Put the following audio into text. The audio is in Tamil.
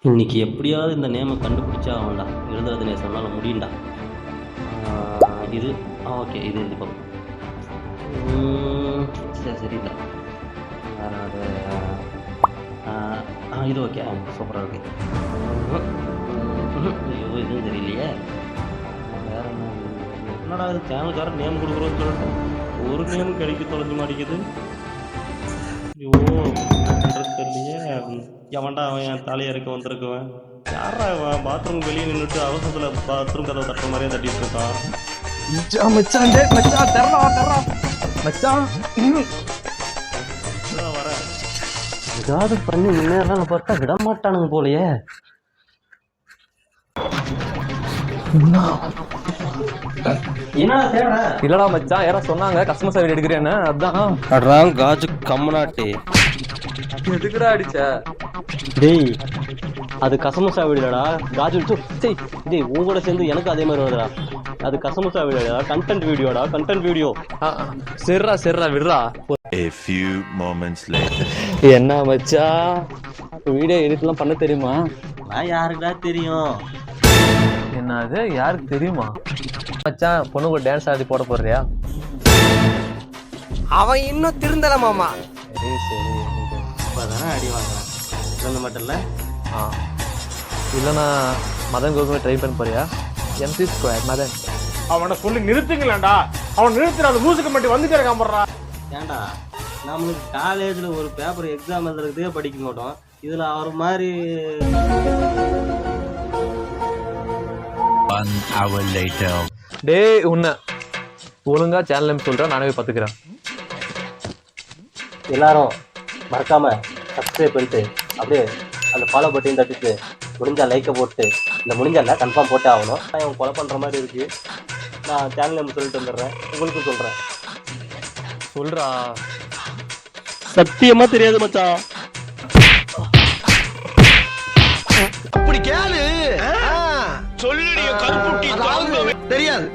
இன்னைக்கு எப்படியாவது இந்த நேமை கண்டுபிடிச்சா அவன்டா எழுதுறதுனே சொன்னாலும் முடியும்டா. இது ஓகே, இது இந்த பக்கம். சரி சரியில்லை, அது இது ஓகே, சூப்பராக இருக்கு. ஐயோ இதுவும் தெரியலையே. வேற என்னடா இது, சேனல்காரன் நேம் கொடுக்குறோன்னு சொல்லிட்டு ஒரு நேம் கிடைக்க தொலைஞ்சு மாட்டேங்குது. ஐயோ பண்ணுறது தெரியலையே. எவன்டா அவன் என் தலையை இருக்க வந்திருக்குவேன்? யாரா அவன் பாத்ரூம் வெளியே நின்றுட்டு அவசரத்தில் பாத்ரூம் கதவை தட்டுற மாதிரியே தட்டிட்டு இருக்கான். வரேன், ஏதாவது பண்ணி முன்னேறலாம் பார்த்தா விட மாட்டானுங்க போலயே. இல்லடா மச்சான், யாரோ சொன்னாங்க கஸ்டமர் சர்வீஸ் எடுக்கிறேன்னு. அதான் அட்றான் காஜு கம்மனாட்டி. எதுக்குடா அடிச்ச? டேய் அது கசமுசா வீடுடா, காஜு டேய் டேய் உன் கூட சேர்ந்து எனக்கு அதே மாதிரி வருதுடா. அது கசமுசா வீடியோடா, கண்டென்ட் வீடியோடா, கண்டென்ட் வீடியோ. சரிடா விடுறா. A few moments later. என்ன மச்சான், வீடியோ எடிட்லாம் பண்ண தெரியுமா? நான் யாருக்குடா தெரியும்? என்னது யாருக்கு தெரியுமா? மச்சான் பொண்ணு கூட டான்ஸ் ஆடி போட போறியா? அவன் இன்னும் திருந்தல மாமா. சரி சரி, இப்போதானே அடி வாங்குறேன், சொல்ல மாட்டேன்ல. இல்லைண்ணா மதன் கோகுமே ட்ரை பண்ண போறியா? MC square Madhan. அவனை சொல்லி நிறுத்துங்களேன்டா. அவன் நிறுத்துற அந்த மூசுக்கு மட்டும் வந்துட்டே இருக்கான் போடுறா. ஏன்டா நம்மளுக்கு காலேஜில் ஒரு பேப்பர் எக்ஸாம் எழுதுறதுக்கே படிக்க மாட்டோம், இதில் அவர் மாதிரி. 1 hour later. டேய் உன்னை ஒழுங்கா சேனல் நேம் சொல்கிறேன், நானே பார்த்துக்கிறேன். எல்லாரும் மறக்காம சப்ஸ்கிரைப் பண்ணிட்டு அப்படியே அந்த ஃபாலோ பட்டன் தட்டிட்டு முடிஞ்சா லைக்கை போட்டு, இல்லை முடிஞ்சால கன்ஃபார்ம் போட்டே ஆகணும். நான் இவன் கொலை பண்ணுற மாதிரி இருக்கு. நான் சேனல் நேம் சொல்லிட்டு வந்துடுறேன், உங்களுக்கும் சொல்கிறேன். சொல்றா. சத்தியமா தெரியாது மச்சான். அப்படி கேளு. சொல்லு, கருப்புட்டி தெரியாது.